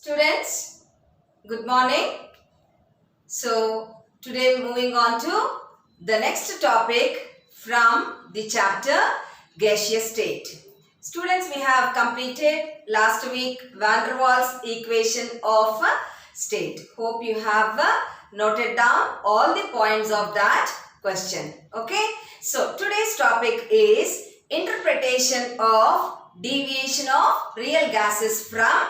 Students, good morning. Today moving on to the next topic from the chapter gaseous state. Students, we have completed last week Van der Waals equation of state. Hope you have noted down all the points of that question. Okay. So today's topic is interpretation of deviation of real gases from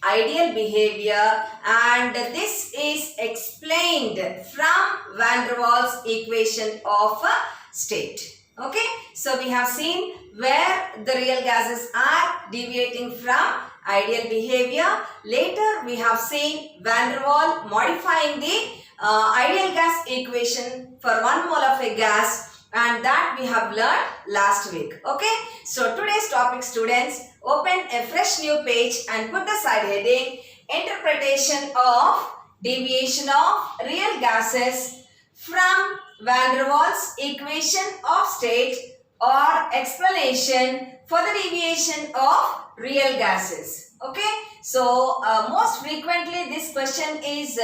ideal behavior, and this is explained from Van der Waals equation of state. Okay, so we have seen where the real gases are deviating from ideal behavior. Later we have seen Van der Waals modifying the ideal gas equation for 1 mole of a gas, and that we have learned last week. Okay, so today's topic, students, open a fresh new page and put the side heading interpretation of deviation of real gases from Van der Waals equation of state, or explanation for the deviation of real gases. Okay, so most frequently this question is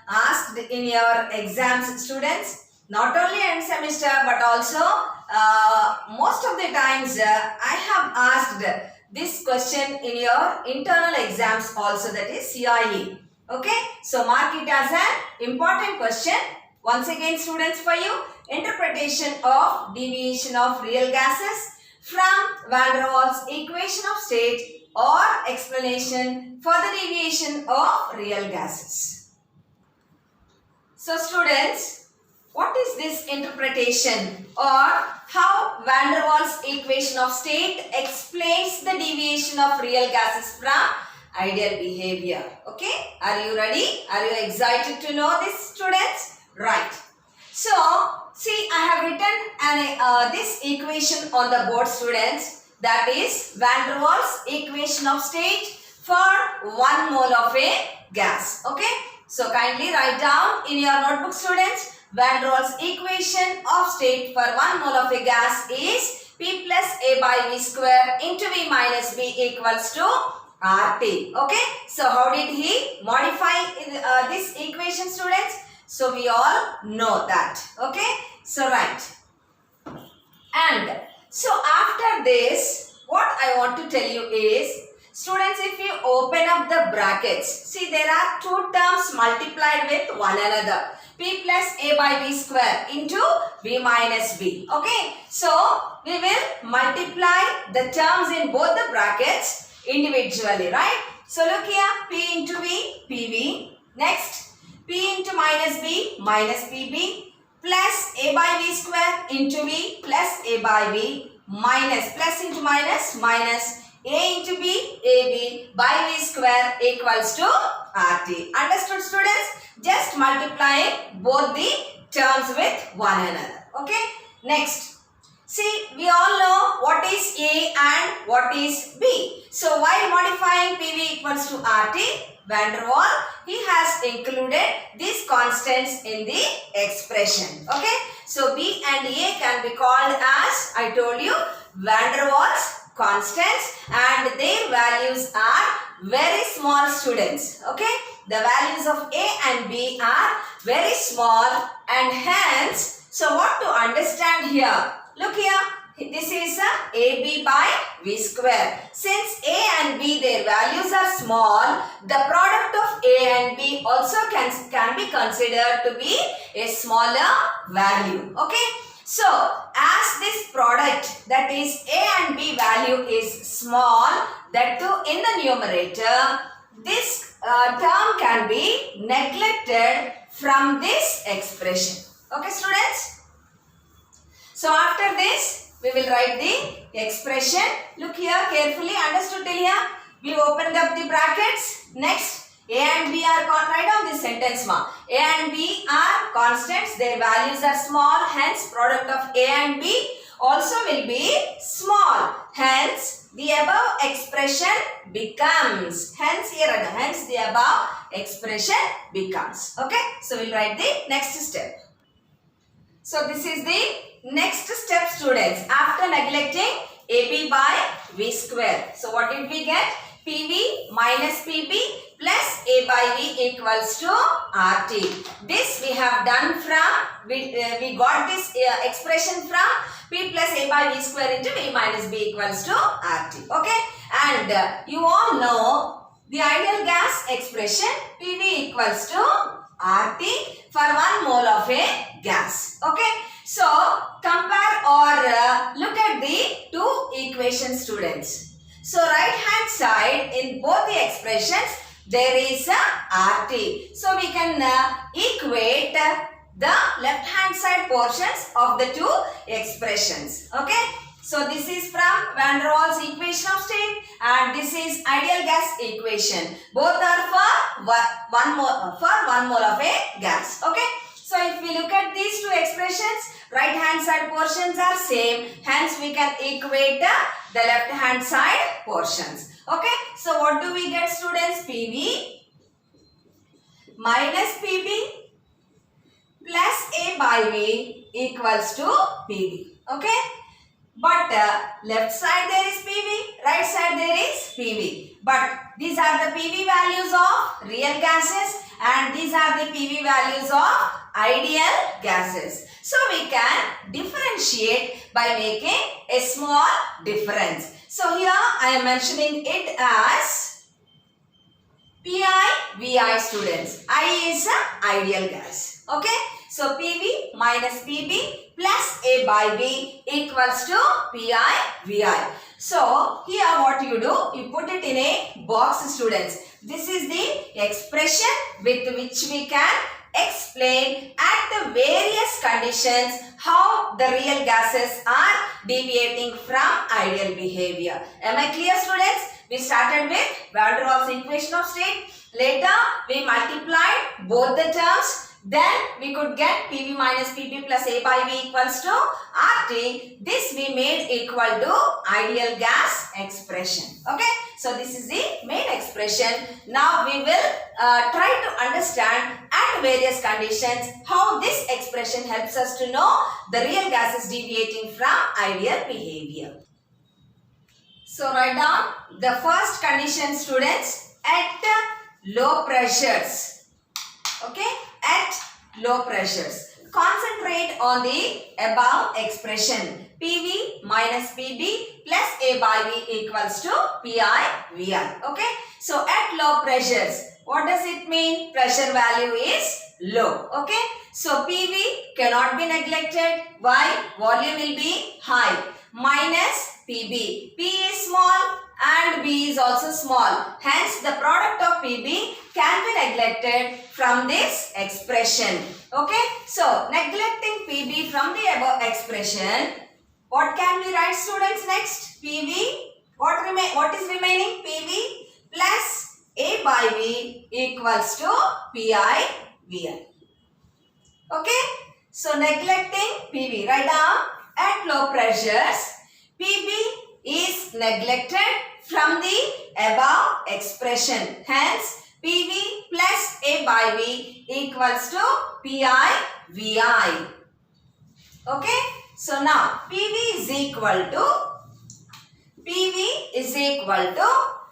asked in your exams, students. Not only end semester but also most of the times I have asked this question in your internal exams also, that is CIE. Okay, so mark it as an important question. Once again, students, for you, interpretation of deviation of real gases from Van der Waals equation of state, or explanation for the deviation of real gases. So students, what is this interpretation, or how Van der Waals equation of state explains the deviation of real gases from ideal behavior? Okay, are you ready? Are you excited to know this, students? Right. So, see, I have written this equation on the board, students. That is Van der Waals equation of state for 1 mole of a gas. Okay, so kindly write down in your notebook, students. Van der Waals equation of state for 1 mole of a gas is P plus A by V square into V minus B equals to RT. Okay, so how did he modify this equation, students? So we all know that. Okay, so right. And so after this, what I want to tell you is, students, if you open up the brackets, see there are two terms multiplied with one another. P plus A by V square into V minus B. Okay, so we will multiply the terms in both the brackets individually, right? So look here, P into V, PV. Next, P into minus B, minus PB, plus A by V square into V plus A by V, minus plus into minus, minus A into B, AB by V square equals to RT. Understood, students? Just multiplying both the terms with one another. Okay. Next, see, we all know what is A and what is B. So while modifying PV equals to RT, Van der Waals, he has included these constants in the expression. Okay. So B and A can be called as, I told you, Van der Waals constants, and their values are very small, students. Okay, the values of A and B are very small, and hence, so what to understand here? Look here, this is AB by V square. Since A and B, their values are small, the product of A and B also can be considered to be a smaller value. Okay. So, as this product, that is A and B value is small, that too in the numerator, this term can be neglected from this expression. Okay, students? So, after this, we will write the expression. Look here carefully, understood till here? We opened up the brackets. Next, A and B are, write down this sentence ma. A and B are constants, their values are small, hence product of A and B also will be small. Hence, the above expression becomes, hence the above expression becomes. Okay, so we'll write the next step. So this is the next step, students, after neglecting AB by V square. So what did we get? PV minus PB plus by V equals to RT. This we have done from, we got this expression from P plus A by V square into V minus B equals to RT. Okay. And you all know the ideal gas expression PV equals to RT for 1 mole of a gas. Okay. So compare or look at the two equations, students. So right hand side in both the expressions there is a RT. So we can equate the left hand side portions of the two expressions. Okay. So this is from Van der Waals equation of state and this is ideal gas equation. Both are for 1 mole of a gas. Okay. So if we look at these two expressions, right hand side portions are same. Hence we can equate the left hand side portions. Okay. So what do we get, students? PV minus PB plus A by V equals to PV. Okay. But left side there is PV, right side there is PV. But these are the PV values of real gases and these are the PV values of ideal gases. So we can differentiate by making a small difference. So here I am mentioning it as PI, VI, students. I is an ideal gas. Okay. So PV minus PB plus A by V equals to PI, VI. So here what you do, you put it in a box, students. This is the expression with which we can explain at the various conditions how the real gases are deviating from ideal behavior. Am I clear, students? We started with Van der Waals equation of state. Later we multiplied both the terms. Then we could get PV minus PB plus A by V equals to RT. This we made equal to ideal gas expression. Okay. So this is the main expression. Now we will try to understand at various conditions how this expression helps us to know the real gases deviating from ideal behavior. So write down the first condition, students, at low pressures. Okay. At low pressures. Concentrate on the above expression. PV minus PB plus A by V equals to PI, VI. Okay. So at low pressures, what does it mean? Pressure value is low. Okay. So PV cannot be neglected. Why? Volume will be high. Minus PB. P is small and B is also small. Hence the product of PB can be neglected from this expression. Okay. So neglecting PB from the above expression, what can we write, students, next? PV, what is remaining? PV plus A by V equals to PI, VI. Okay. So neglecting PV, write down at low pressures, PB is neglected from the above expression. Hence, PV plus A by V equals to PI, VI. Okay. So now, PV is equal to,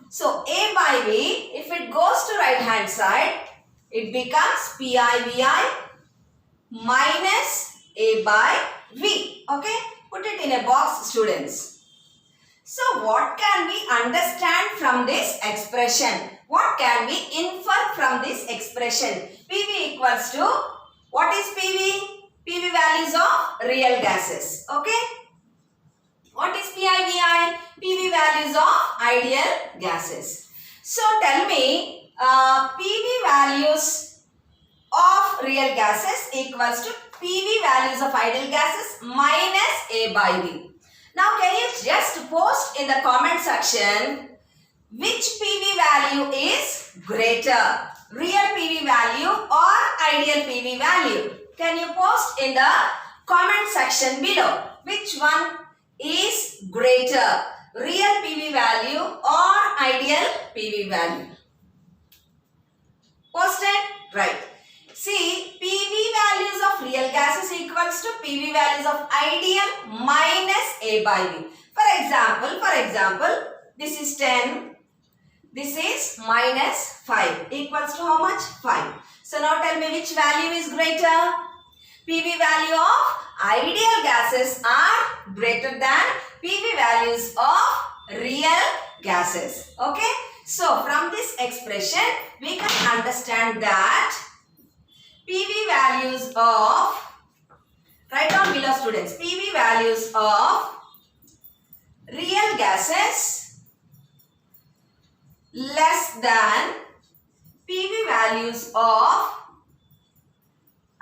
so A by V, if it goes to right hand side, it becomes PI, VI minus A by V. Okay. Put it in a box, students. So what can we understand from this expression? What can we infer from this expression? PV equals to, what is PV? PV values of real gases. Okay. What is PI, VI? PV values of ideal gases. So tell me, PV values of real gases equals to PV values of ideal gases minus A by V. Now can you just post in the comment section which PV value is greater? Real PV value or ideal PV value? Can you post in the comment section below? Which one is greater? Real PV value or ideal PV value? Post it. Right. See, PV values of real gases equals to PV values of ideal minus A by V. For example, this is 10. This is minus 5 equals to how much? 5. So now tell me which value is greater? PV value of ideal gases are greater than PV values of real gases. Okay. So from this expression we can understand that PV values of, write down below students, PV values of real gases less than PV values of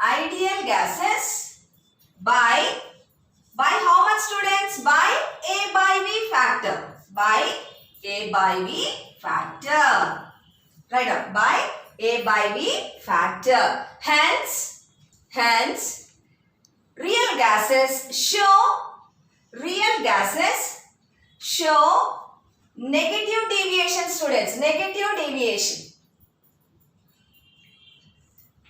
ideal gases by how much students? By A by V factor. By A by V factor. Write down by A by V factor. Hence, real gases show negative deviation, students. Negative deviation.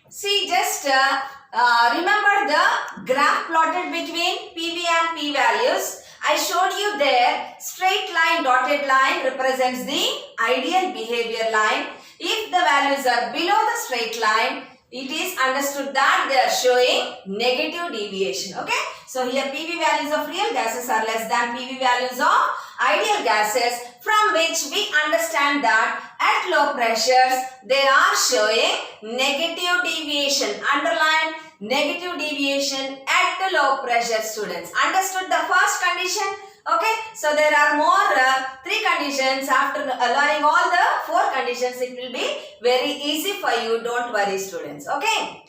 See, just remember the graph plotted between PV and P values. I showed you there, straight line, dotted line represents the ideal behavior line. If the values are below the straight line, it is understood that they are showing negative deviation. Okay. So here PV values of real gases are less than PV values of ideal gases, from which we understand that at low pressures they are showing negative deviation. Underline negative deviation at the low pressure, students. Understood the first condition? Okay, so there are more 3 conditions. After learning all the 4 conditions, it will be very easy for you. Don't worry, students. Okay.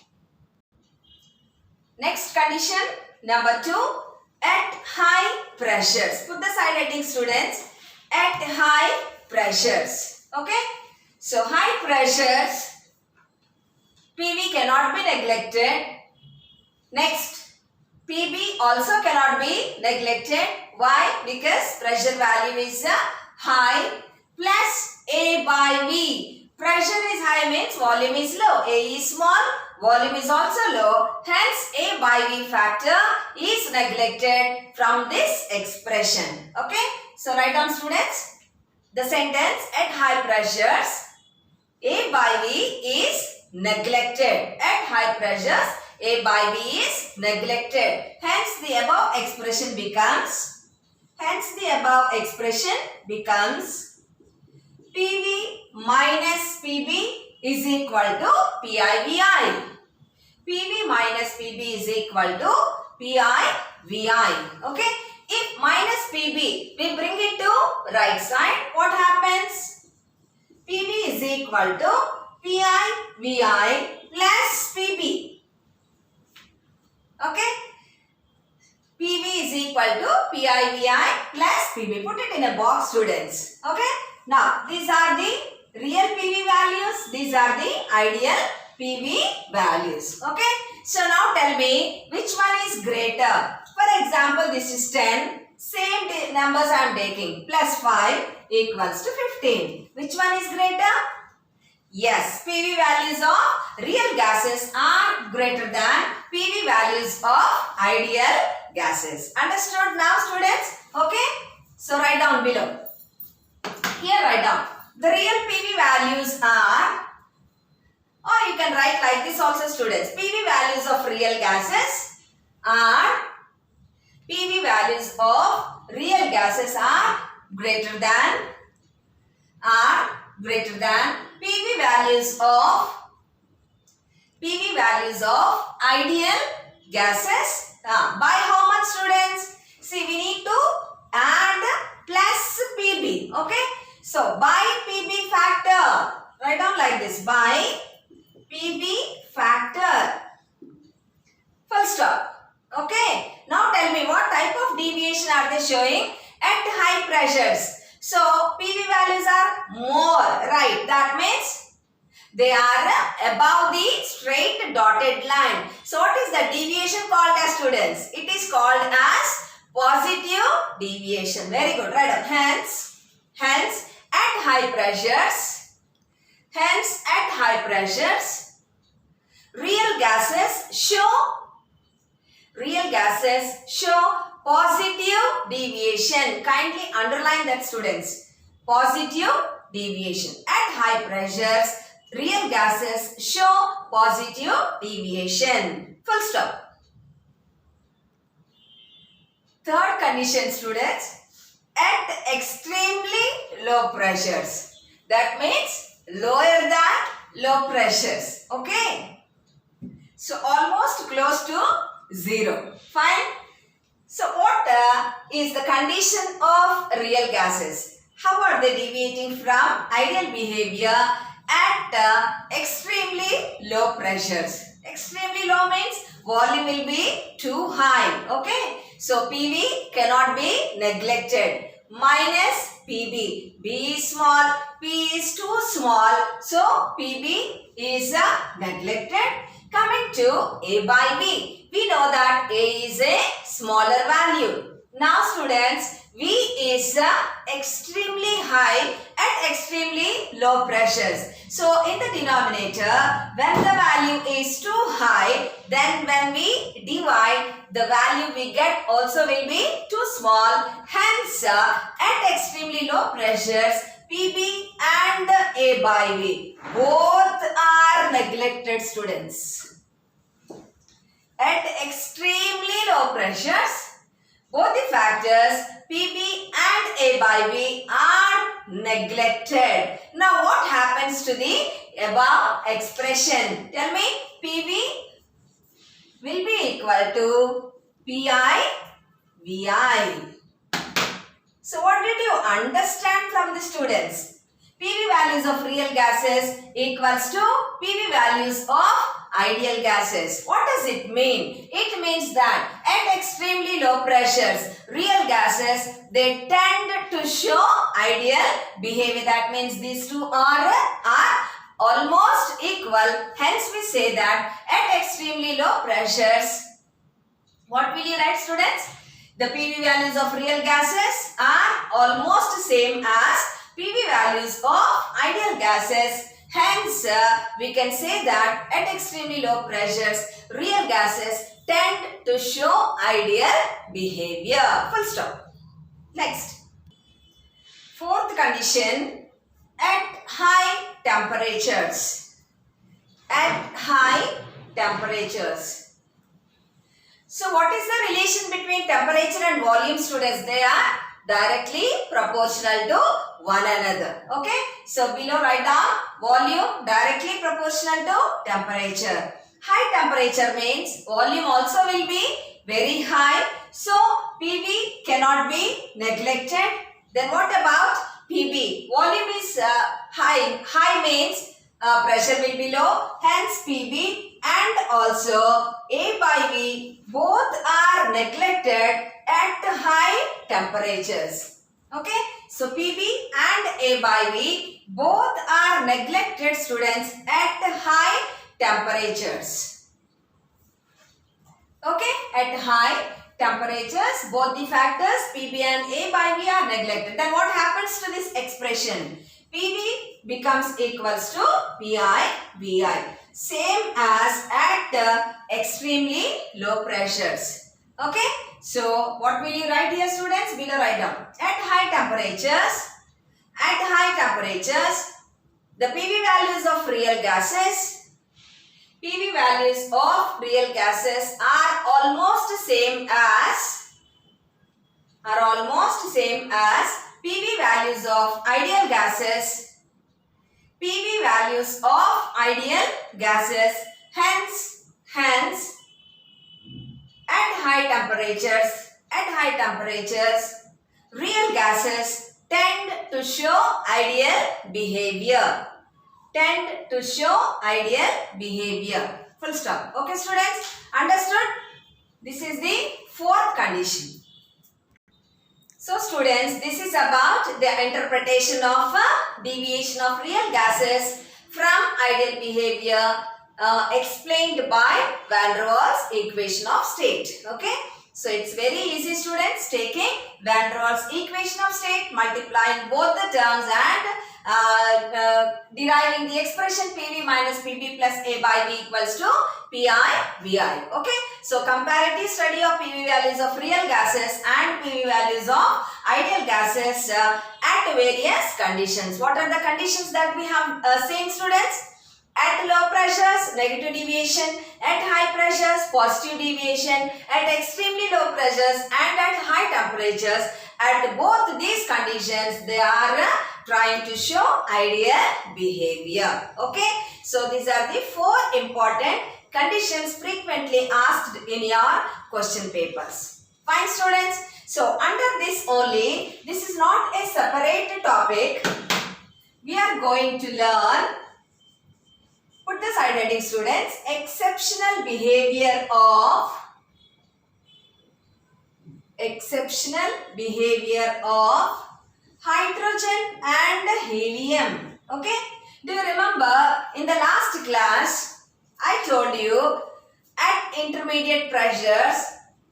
Next condition, number 2, at high pressures. Put the side heading, students. At high pressures. Okay. So high pressures, PV cannot be neglected. Next, PB also cannot be neglected. Why? Because pressure value is high plus A by V. Pressure is high means volume is low. A is small, volume is also low. Hence, A by V factor is neglected from this expression. Okay. So, write down, students, the sentence at high pressures, A by V is neglected. At high pressures, A by V is neglected. Hence, the above expression becomes PV minus PB is equal to PIVI. PV minus PB is equal to PIVI. Okay. If minus PB, we bring it to right side, what happens? PB is equal to PIVI plus PB. Okay. PV is equal to PIVI plus PB. Put it in a box, students. Okay. Now, these are the real PV values. These are the ideal PV values. Okay. So, now tell me which one is greater. For example, this is 10. Same numbers I am taking. Plus 5 equals to 15. Which one is greater? Yes, PV values of real gases are greater than PV values of ideal gases. Understood now, students? Okay. So, write down below. Here write down. The real PV values are, or you can write like this also, students. PV values of real gases are, PV values of real gases are greater than PV values of ideal gases. By how much, students? See, we need to add plus PB. Okay. So, by PB factor. Write down like this. By PB factor. Full stop. Okay. Now tell me what type of deviation are they showing at high pressures. So, PV values are more. Right. That means they are above the straight dotted line. So, what is the deviation called as, students? It is called as positive deviation. Very good. Right up. Hence, at high pressures, real gases show positive deviation. Kindly underline that, students. Positive deviation. At high pressures, real gases show positive deviation. Full stop. Third condition, students, at extremely low pressures. That means lower than low pressures. Okay. So almost close to zero. Fine. So what is the condition of real gases? How are they deviating from ideal behavior at extremely low pressures? Extremely low means volume will be too high. Okay. So PV cannot be neglected. Minus PB. B is small. P is too small. So PB is neglected. Coming to A by B. We know that A is a smaller value. Now students, V is extremely high at extremely low pressures. So in the denominator, when the value is too high, then when we divide, the value we get also will be too small. Hence, at extremely low pressures, PB and A by V both are neglected, students. At extremely low pressures, both the factors PB and A by V are neglected. Now what happens to the above expression? Tell me, PV will be equal to PI VI. So what did you understand from the students? PV values of real gases equals to PV values of ideal gases. What does it mean? It means that at extremely low pressures, real gases, they tend to show ideal behavior. That means these two are almost equal. Hence we say that at extremely low pressures, what will you write, students? The PV values of real gases are almost same as PV values of ideal gases. Hence, we can say that at extremely low pressures, real gases tend to show ideal behavior. Full stop. Next. Fourth condition, at high temperatures. At high temperatures. So, what is the relation between temperature and volume, students? They are directly proportional to one another. Okay. So, below write down volume directly proportional to temperature. High temperature means volume also will be very high. So, PV cannot be neglected. Then what about PB? Volume is high. High means pressure will be low. Hence, PB and also A by V both are neglected at high temperatures. Okay. So, PB and A by V both are neglected, students, at high temperatures. Okay. At high temperatures, both the factors PB and A by V are neglected. Then what happens to this expression? PV becomes equals to PI VI. Same as at extremely low pressures. Okay. So, what will you write here, students? Below write down. At high temperatures, the PV values of real gases, are almost same as PV values of ideal gases. Hence, at high temperatures, real gases tend to show ideal behavior. Full stop. Okay, students? Understood? This is the fourth condition. So, students, this is about the interpretation of deviation of real gases from ideal behavior explained by Van der Waals equation of state. Okay. So, it's very easy, students, taking Van der Waals equation of state, multiplying both the terms and deriving the expression PV minus PB plus A by B equals to PI VI. Okay, so comparative study of PV values of real gases and PV values of ideal gases at various conditions. What are the conditions that we have seen, students? At low pressures, negative deviation. At high pressures, positive deviation. At extremely low pressures and at high temperatures. At both these conditions, they are trying to show ideal behavior. Okay. So, these are the 4 important conditions frequently asked in your question papers. Fine, students. So, under this only, this is not a separate topic. We are going to learn, put the side heading, students, exceptional behavior of hydrogen and helium. Okay. Do you remember in the last class I told you at intermediate pressures,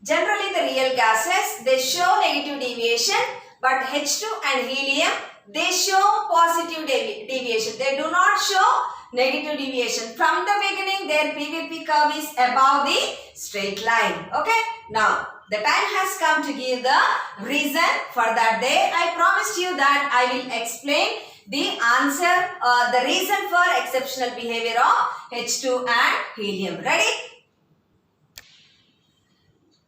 generally the real gases, they show negative deviation, but H2 and helium, they show positive deviation. They do not show negative deviation. From the beginning, their PVP curve is above the straight line. Okay. Now, the time has come to give the reason for that day. I promised you that I will explain the answer, the reason for exceptional behavior of H2 and helium. Ready?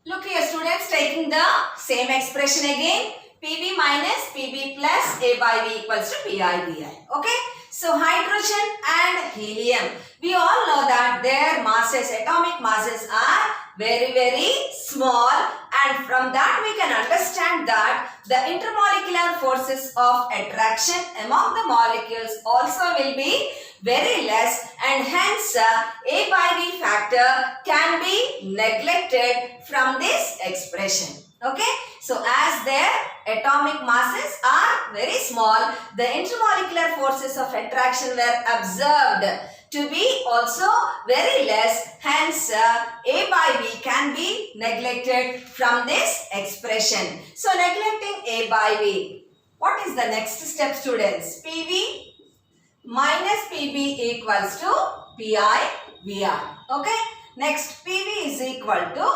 Look here, students, taking the same expression again. PV minus PB plus A by B equals to PI VI. Okay. So, hydrogen and helium, we all know that their masses, atomic masses are very, very small, and from that we can understand that the intermolecular forces of attraction among the molecules also will be very less, and hence A by B factor can be neglected from this expression. Okay. So, as their atomic masses are very small, the intermolecular forces of attraction were observed to be also very less. Hence, A by B can be neglected from this expression. So, neglecting A by B. What is the next step, students? PV minus PB equals to PI VI. Okay. Next, PV is equal to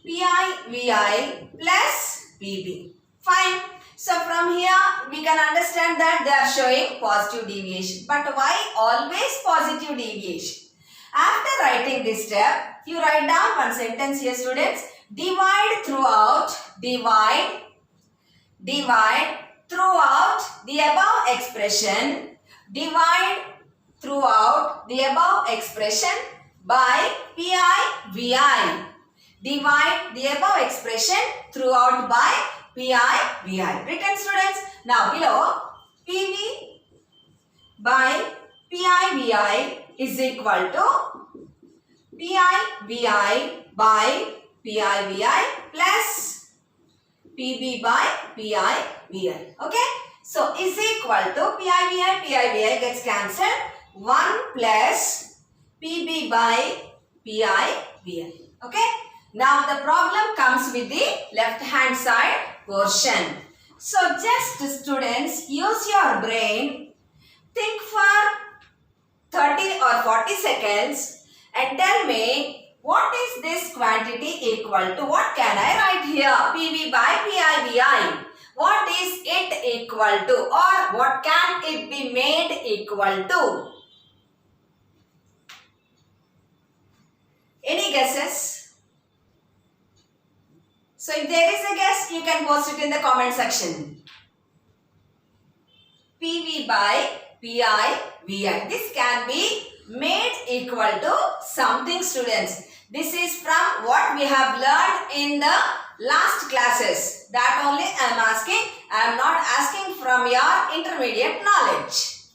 PI VI plus PB. Fine. So, from here we can understand that they are showing positive deviation. But why always positive deviation? After writing this step, you write down one sentence here, students. Divide throughout the above expression. Divide throughout the above expression by PI VI. Divide the above expression throughout by PI VI. Written, students. Now below, PV by PI VI is equal to PI VI by PI VI plus PB by PI VI. Okay. So, is equal to PI VI gets cancelled. 1 plus PB by PI VI. Okay. Now, the problem comes with the left hand side portion. So, just students, use your brain, think for 30 or 40 seconds and tell me what is this quantity equal to. What can I write here? PV by PI VI. What is it equal to, or what can it be made equal to? Any guesses? So, if there is a guess, you can post it in the comment section. PV by PI VI. This can be made equal to something, students. This is from what we have learned in the last classes. That only I am asking. I am not asking from your intermediate knowledge.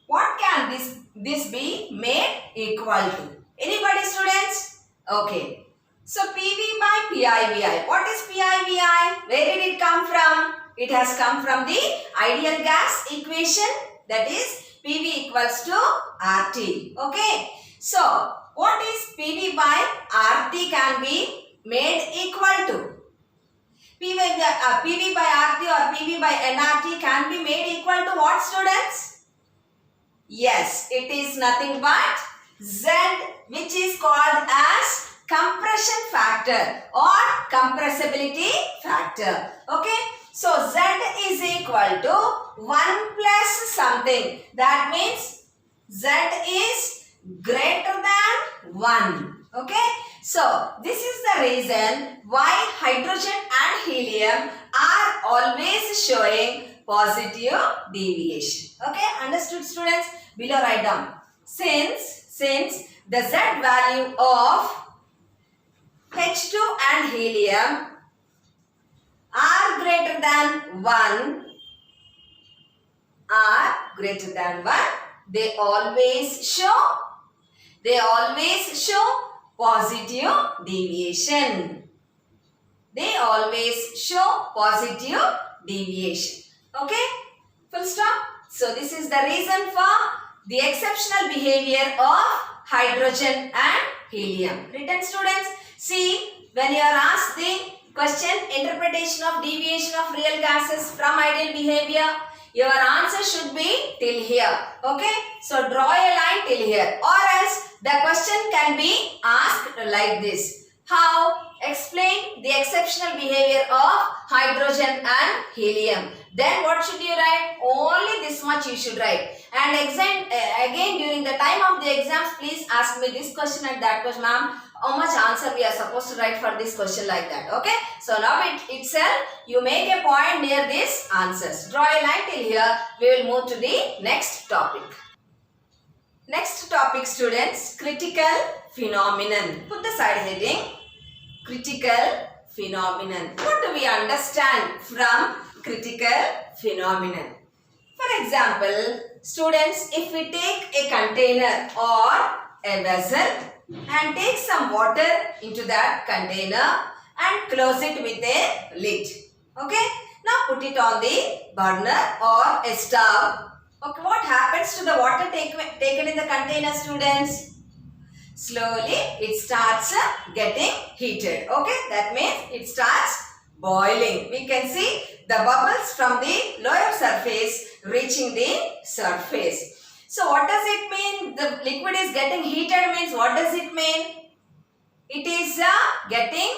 What can this be made equal to? Anybody, students? Okay. So, PV by PI VI. What is PI VI? Where did it come from? It has come from the ideal gas equation, that is PV equals to RT. Okay. So, what is PV by RT can be made equal to? PV by RT or PV by nRT can be made equal to what, students? Yes, it is nothing but Z, which is called as compression factor or compressibility factor. Okay, so Z is equal to 1 plus something. That means Z is greater than 1. Okay, so this is the reason why hydrogen and helium are always showing positive deviation. Okay, understood, students? Below write down. Since the Z value of H2 and helium are greater than 1, they always show positive deviation. Okay, full stop. So this is the reason for the exceptional behavior of hydrogen and helium. Written, students, see, when you are asked the question, interpretation of deviation of real gases from ideal behavior, your answer should be till here. Okay, so draw a line till here, or else the question can be asked like this. How? Explain the exceptional behavior of hydrogen and helium. Then what should you write? Only this much you should write. And again during the time of the exams, please ask me this question and that question, ma'am. How much answer we are supposed to write for this question, like that. Okay. So now itself you make a point near these answers. Draw a line till here. We will move to the next topic. Next topic, students, critical phenomenon. Put the side heading, critical phenomenon. What do we understand from critical phenomenon? For example, students, if we take a container or a vessel and take some water into that container and close it with a lid. Okay. Now put it on the burner or a stove. Okay, what happens to the water taken in the container, students? Slowly it starts getting heated. Okay, that means it starts boiling. We can see the bubbles from the lower surface reaching the surface. So what does it mean? The liquid is getting heated means what does it mean? It is getting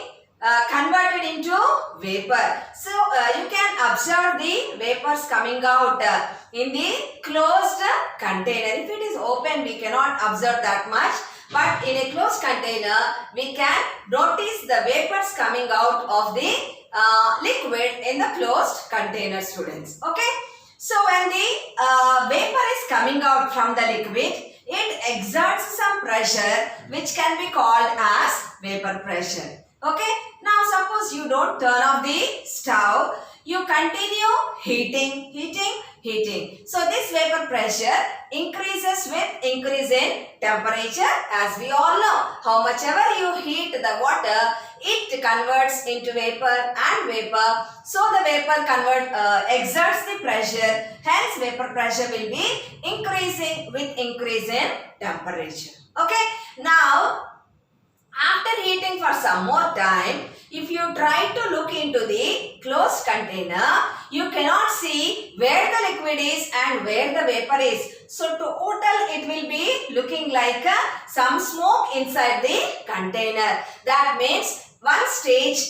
converted into vapor. So you can observe the vapors coming out in the closed container. If it is open, we cannot observe that much. But in a closed container, we can notice the vapors coming out of the liquid in the closed container, students. Okay. So when the vapor is coming out from the liquid, it exerts some pressure which can be called as vapor pressure. Okay. Now suppose you don't turn off the stove, you continue heating. So this vapor pressure increases with increase in temperature. As we all know, how much ever you heat the water, it converts into vapor and vapor. So the vapor exerts the pressure. Hence vapor pressure will be increasing with increase in temperature. Okay. Now after heating for some more time, if you try to look into the closed container, you cannot see where the liquid is and where the vapor is. So total it will be looking like some smoke inside the container. That means one stage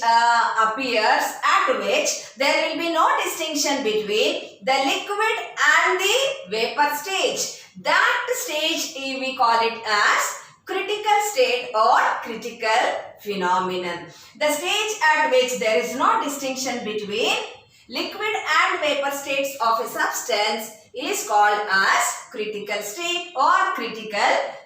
appears at which there will be no distinction between the liquid and the vapor stage. That stage we call it as critical state or critical phenomenon. The stage at which there is no distinction between liquid and vapor states of a substance is called as critical state or critical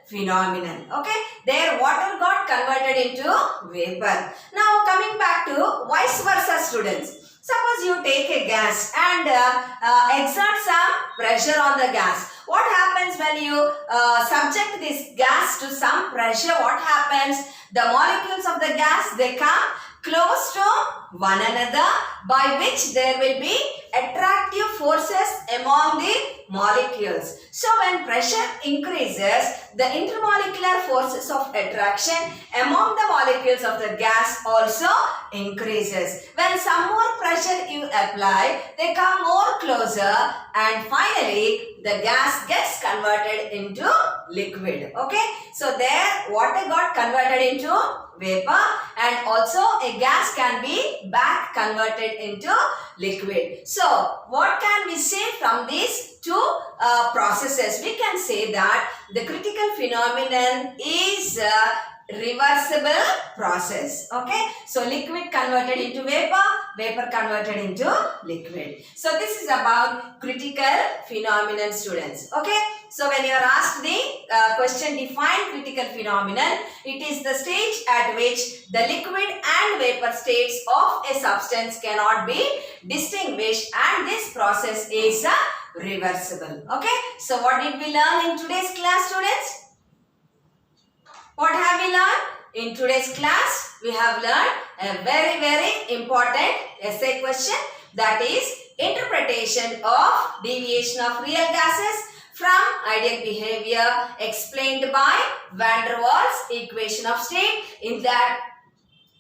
phenomenon. Okay, there water got converted into vapor. Now coming back to vice versa, students. Suppose you take a gas and exert some pressure on the gas. What happens when you subject this gas to some pressure? What happens? The molecules of the gas, they come close to one another, by which there will be attractive forces among the molecules. So when pressure increases, the intermolecular forces of attraction among the molecules of the gas also increases. When some more pressure you apply, they come more closer, and finally the gas gets converted into liquid. Okay, so there water got converted into vapor, and also a gas can be back converted into liquid. So what can we say from these two processes? We can say that the critical phenomenon is a reversible process. Okay, so liquid converted into vapor, vapor converted into liquid. So this is about critical phenomenon, students. Okay, so when you are asked the question, define critical phenomenon, it is the stage at which the liquid and vapor states of a substance cannot be distinguished, and this process is reversible. Okay, so what did we learn in today's class, students? What have we learned? In today's class, we have learned a very important essay question, that is interpretation of deviation of real gases from ideal behavior explained by Van der Waals equation of state. In that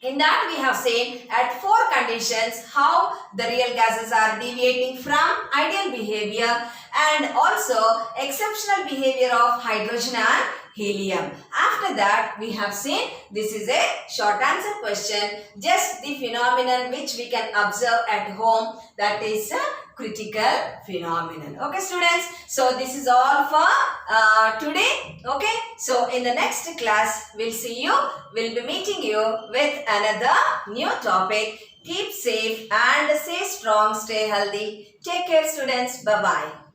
we have seen at 4 conditions how the real gases are deviating from ideal behavior, and also exceptional behavior of hydrogen and helium. After that we have seen, this is a short answer question, just the phenomenon which we can observe at home, that is a critical phenomenon. Okay, students, so this is all for today. Okay, so in the next class we'll be meeting you with another new topic. Keep safe and stay strong, stay healthy. Take care, students. Bye bye.